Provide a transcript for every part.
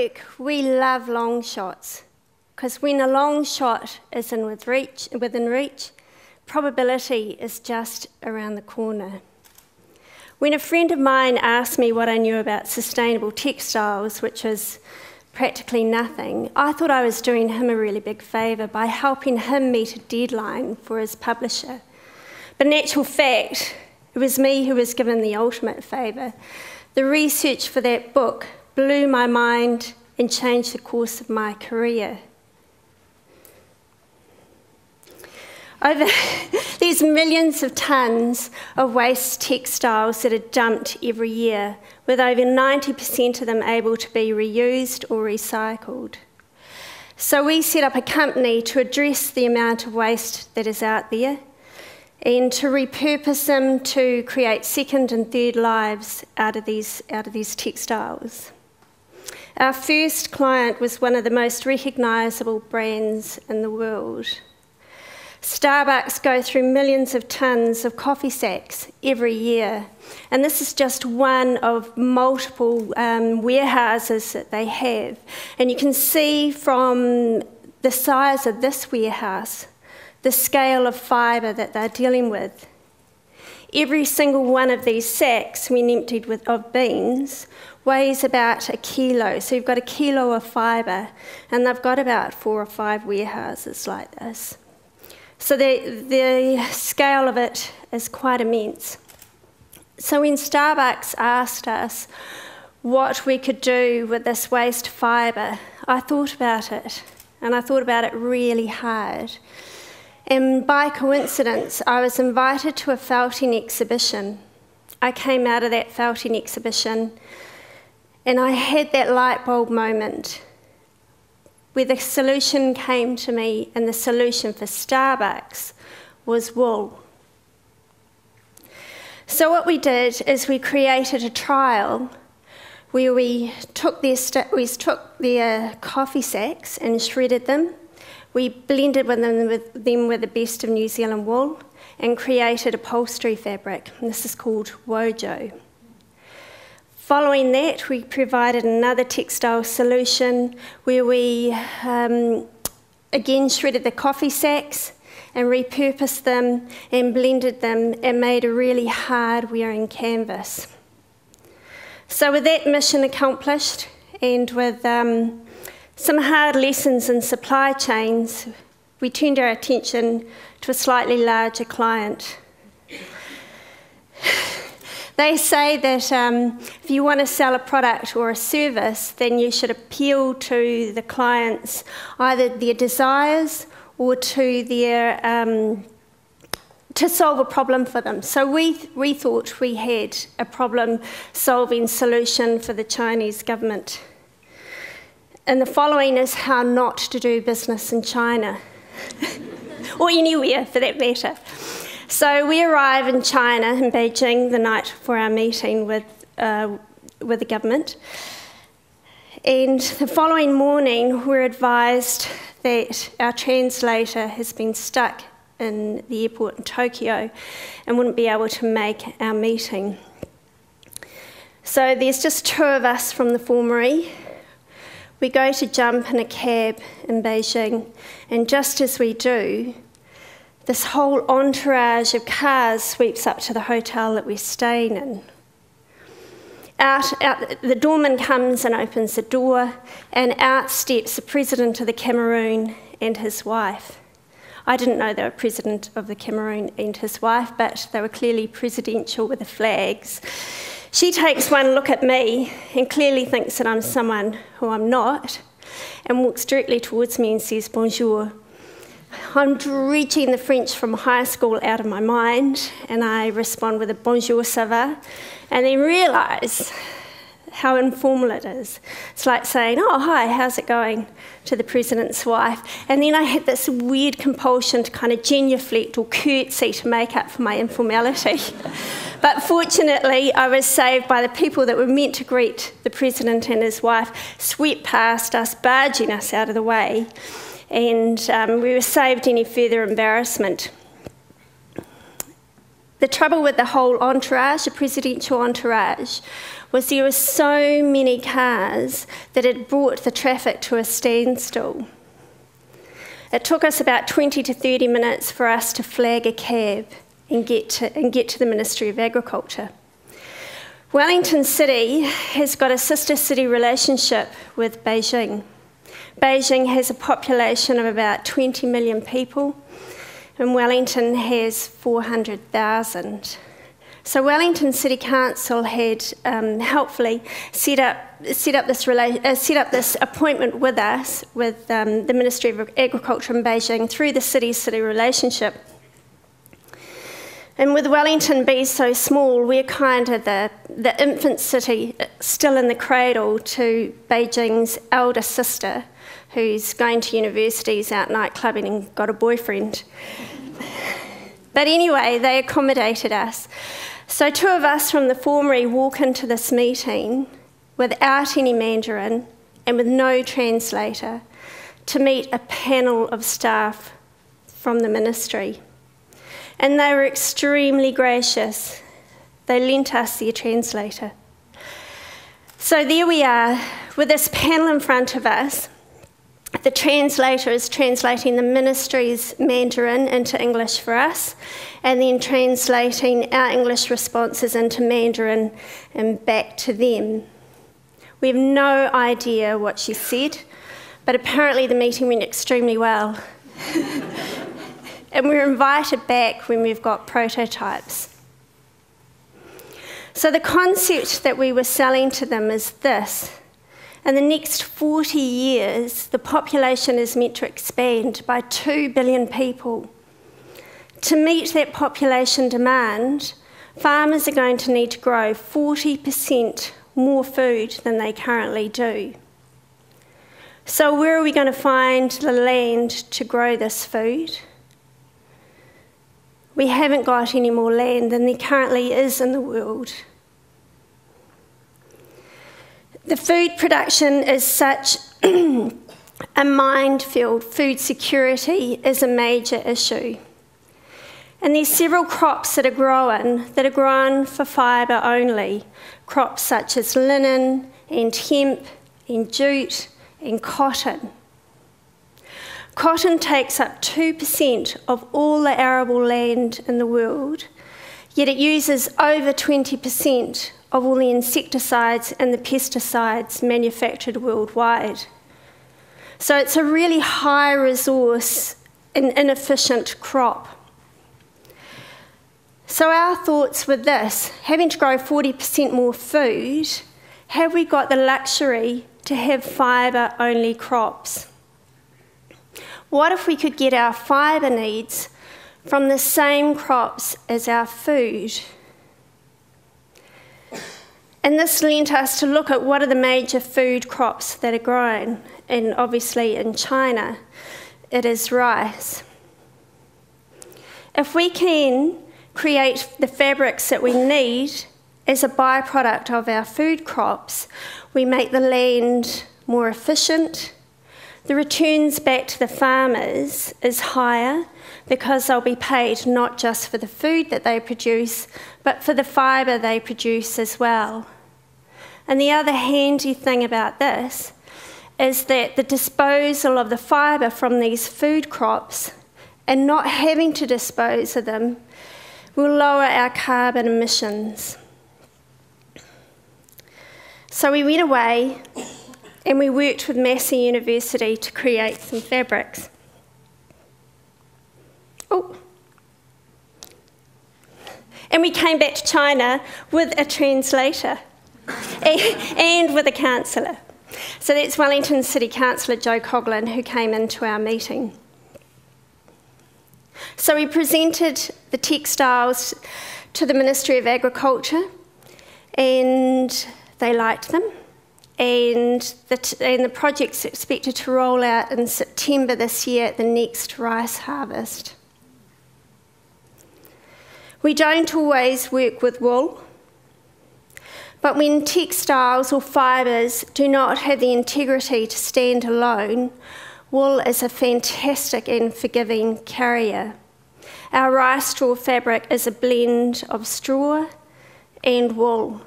work, we love long shots, because when a long shot is within reach, probability is just around the corner. When a friend of mine asked me what I knew about sustainable textiles, which was practically nothing, I thought I was doing him a really big favour by helping him meet a deadline for his publisher. But in actual fact, it was me who was given the ultimate favour. The research for that book blew my mind and changed the course of my career. There's millions of tonnes of waste textiles that are dumped every year, with over 90% of them able to be reused or recycled. So we set up a company to address the amount of waste that is out there and to repurpose them to create second and third lives out of these textiles. Our first client was one of the most recognisable brands in the world. Starbucks go through millions of tonnes of coffee sacks every year, and this is just one of multiple warehouses that they have. And you can see from the size of this warehouse, the scale of fibre that they're dealing with. Every single one of these sacks, when emptied of beans, weighs about 1 kilo. So you've got 1 kilo of fibre, and they've got about 4 or 5 warehouses like this. So the scale of it is quite immense. So when Starbucks asked us what we could do with this waste fibre, I thought about it, and I thought about it really hard. And by coincidence, I was invited to a felting exhibition. I came out of that felting exhibition, and I had that light bulb moment where the solution came to me, and the solution for Starbucks was wool. So what we did is we created a trial where we took their coffee sacks and shredded them. We blended them with the best of New Zealand wool and created upholstery fabric. And this is called Wojo. Following that, we provided another textile solution where we again shredded the coffee sacks and repurposed them and blended them and made a really hard-wearing canvas. So with that mission accomplished, and with some hard lessons in supply chains, we turned our attention to a slightly larger client. They say that if you want to sell a product or a service, then you should appeal to the clients, either their desires or to their to solve a problem for them. So we thought we had a problem-solving solution for the Chinese government. And the following is how not to do business in China, or anywhere for that matter. So we arrive in China, in Beijing, the night for our meeting with the government. And the following morning, we're advised that our translator has been stuck in the airport in Tokyo and wouldn't be able to make our meeting. So there's just 2 of us from the formary. We go to jump in a cab in Beijing, and just as we do, this whole entourage of cars sweeps up to the hotel that we're staying in. The doorman comes and opens the door, and out steps the president of the Cameroon and his wife. I didn't know they were president of the Cameroon and his wife, but they were clearly presidential with the flags. She takes one look at me and clearly thinks that I'm someone who I'm not, and walks directly towards me and says, "Bonjour." I'm dredging the French from high school out of my mind, and I respond with a "Bonjour, ça va?" and then realise how informal it is. It's like saying, "Oh, hi, how's it going?" to the president's wife. And then I had this weird compulsion to kind of genuflect or curtsy to make up for my informality. But fortunately, I was saved by the people that were meant to greet the president and his wife, swept past us, barging us out of the way. And we were saved any further embarrassment. The trouble with the whole entourage, the presidential entourage, was there were so many cars that it brought the traffic to a standstill. It took us about 20 to 30 minutes for us to flag a cab and get to the Ministry of Agriculture. Wellington City has got a sister city relationship with Beijing. Beijing has a population of about 20 million people, and Wellington has 400,000. So Wellington City Council had helpfully set up this appointment with us, with the Ministry of Agriculture in Beijing through the city-city relationship. And with Wellington being so small, we're kind of the infant city still in the cradle to Beijing's elder sister, who's going to universities, out nightclubbing and got a boyfriend. But anyway, they accommodated us. So 2 of us from the formary walk into this meeting without any Mandarin and with no translator to meet a panel of staff from the ministry. And they were extremely gracious. They lent us their translator. So there we are with this panel in front of us. The translator is translating the ministry's Mandarin into English for us, and then translating our English responses into Mandarin and back to them. We have no idea what she said, but apparently the meeting went extremely well. And we're invited back when we've got prototypes. So the concept that we were selling to them is this. In the next 40 years, the population is meant to expand by 2 billion people. To meet that population demand, farmers are going to need to grow 40% more food than they currently do. So where are we going to find the land to grow this food? We haven't got any more land than there currently is in the world. The food production is such a minefield. Food security is a major issue. And there's several crops that are grown for fibre only. Crops such as linen and hemp and jute and cotton. Cotton takes up 2% of all the arable land in the world, yet it uses over 20% of all the insecticides and the pesticides manufactured worldwide. So it's a really high resource and inefficient crop. So our thoughts were this: having to grow 40% more food, have we got the luxury to have fibre-only crops? What if we could get our fibre needs from the same crops as our food? And this lent us to look at what are the major food crops that are grown. And obviously in China, it is rice. If we can create the fabrics that we need as a byproduct of our food crops, we make the land more efficient. The returns back to the farmers is higher because they'll be paid not just for the food that they produce, but for the fibre they produce as well. And the other handy thing about this is that the disposal of the fibre from these food crops and not having to dispose of them will lower our carbon emissions. So we went away and we worked with Massey University to create some fabrics. Oh. And we came back to China with a translator and with a councillor. So that's Wellington City Councillor Joe Coughlin, who came into our meeting. So we presented the textiles to the Ministry of Agriculture, and they liked them. And the project's expected to roll out in September this year at the next rice harvest. We don't always work with wool, but when textiles or fibres do not have the integrity to stand alone, wool is a fantastic and forgiving carrier. Our rice straw fabric is a blend of straw and wool.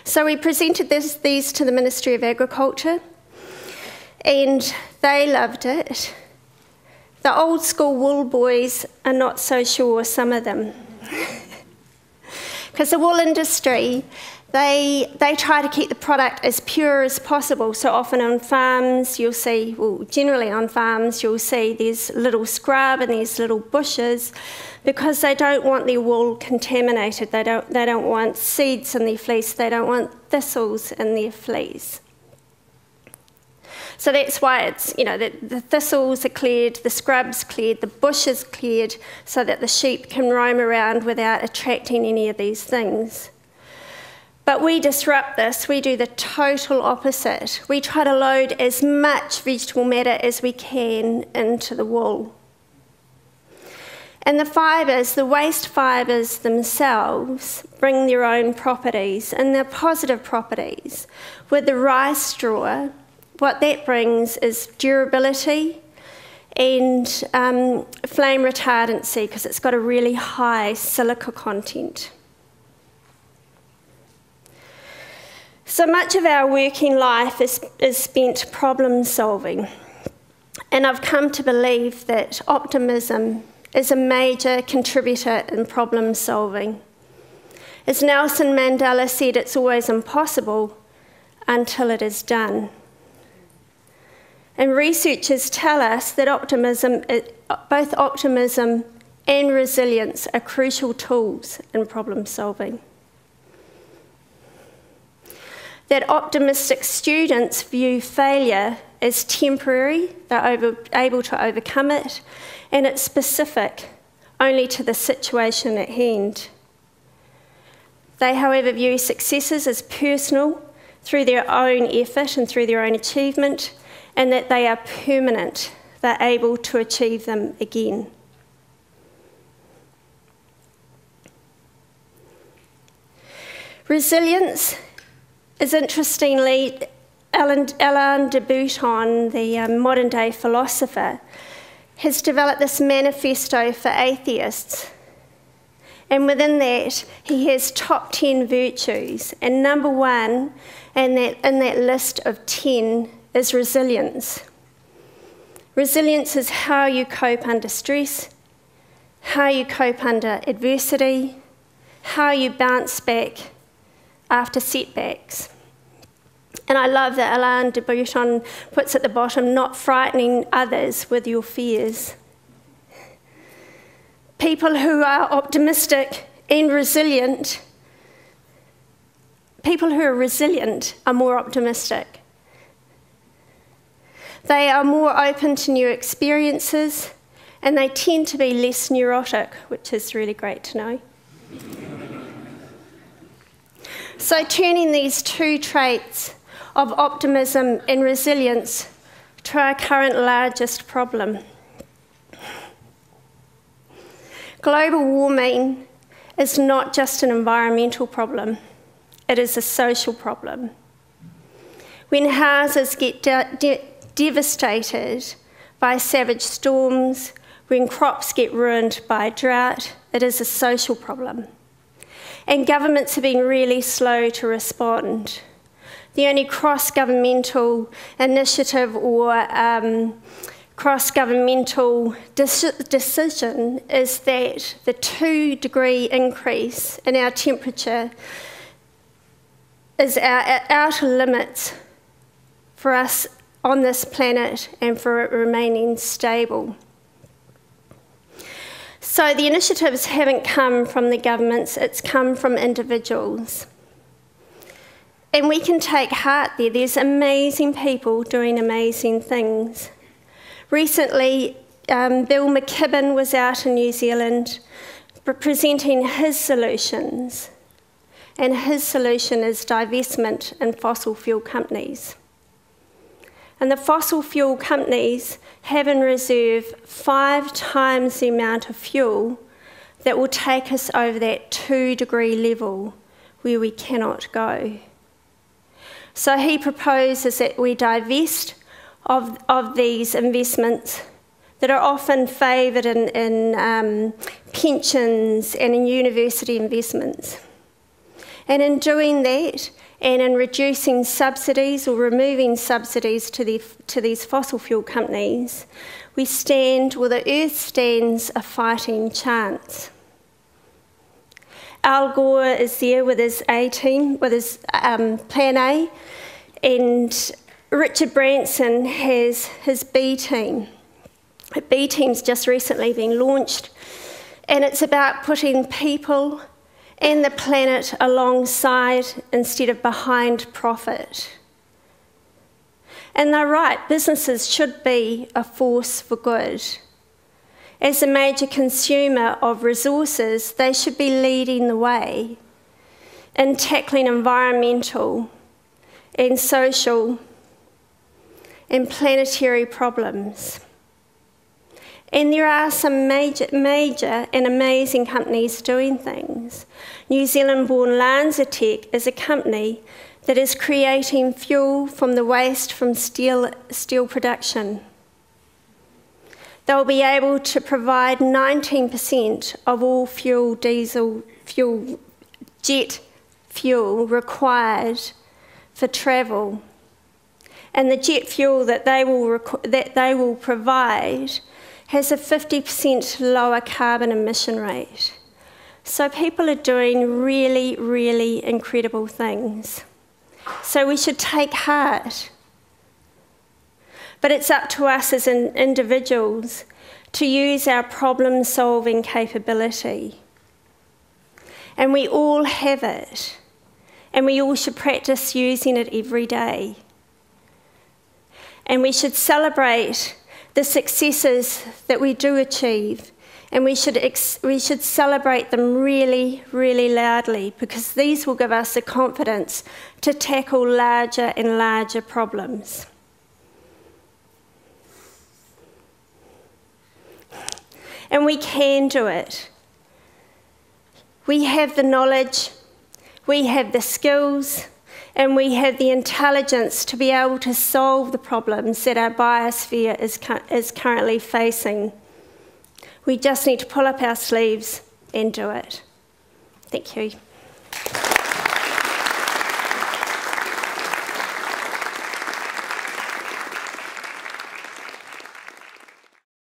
So we presented these to the Ministry of Agriculture, and they loved it. The old school wool boys are not so sure, some of them. Because the wool industry, they try to keep the product as pure as possible. So often on farms, you'll see, well, generally on farms, you'll see there's little scrub and there's little bushes, because they don't want their wool contaminated. They don't want seeds in their fleece. They don't want thistles in their fleece. So that's why it's, the thistles are cleared, the scrub's cleared, the bush is cleared, so that the sheep can roam around without attracting any of these things. But we disrupt this. We do the total opposite. We try to load as much vegetable matter as we can into the wool. And the fibres, the waste fibres themselves, bring their own properties, and they're positive properties. With the rice straw, what that brings is durability and flame retardancy, because it's got a really high silica content. So much of our working life is spent problem solving, and I've come to believe that optimism is a major contributor in problem solving. As Nelson Mandela said, it's always impossible until it is done. And researchers tell us that both optimism and resilience are crucial tools in problem solving. That optimistic students view failure as temporary, they're able to overcome it, and it's specific only to the situation at hand. They, however, view successes as personal through their own effort and through their own achievement, and that they are permanent. They're able to achieve them again. Resilience is, interestingly, Alain de Botton, the modern-day philosopher, has developed this manifesto for atheists. And within that, he has top 10 virtues. And number one in that list of 10 is resilience. Resilience is how you cope under stress, how you cope under adversity, how you bounce back after setbacks. And I love that Alain de Botton puts at the bottom, not frightening others with your fears. People who are optimistic and resilient, people who are resilient are more optimistic. They are more open to new experiences, and they tend to be less neurotic, which is really great to know. So turning these two traits of optimism and resilience to our current largest problem. Global warming is not just an environmental problem, it is a social problem. When houses get devastated by savage storms, when crops get ruined by drought, it is a social problem. And governments have been really slow to respond. The only cross-governmental initiative or cross-governmental decision is that the 2-degree increase in our temperature is our outer limits for us on this planet and for it remaining stable. So the initiatives haven't come from the governments, it's come from individuals. And we can take heart there. There's amazing people doing amazing things. Recently, Bill McKibben was out in New Zealand presenting his solutions. And his solution is divestment in fossil fuel companies. And the fossil fuel companies have in reserve 5 times the amount of fuel that will take us over that 2-degree level where we cannot go. So he proposes that we divest of these investments that are often favoured in pensions and in university investments. And in doing that, and in reducing subsidies or removing subsidies to these fossil fuel companies, the Earth stands a fighting chance. Al Gore is there with his A team, with his Plan A, and Richard Branson has his B team. The B team's just recently been launched, and it's about putting people and the planet alongside instead of behind profit. And they're right, businesses should be a force for good. As a major consumer of resources, they should be leading the way in tackling environmental and social and planetary problems. And there are some major and amazing companies doing things. New Zealand-born LanzaTech is a company that is creating fuel from the waste from steel production. They'll be able to provide 19% of all jet fuel required for travel. And the jet fuel that they will provide has a 50% lower carbon emission rate. So people are doing really, really incredible things. So we should take heart. But it's up to us as individuals to use our problem-solving capability. And we all have it. And we all should practice using it every day. And we should celebrate the successes that we do achieve, and we should celebrate them really, really loudly, because these will give us the confidence to tackle larger and larger problems. And we can do it. We have the knowledge, we have the skills, and we have the intelligence to be able to solve the problems that our biosphere is currently facing. We just need to pull up our sleeves and do it. Thank you.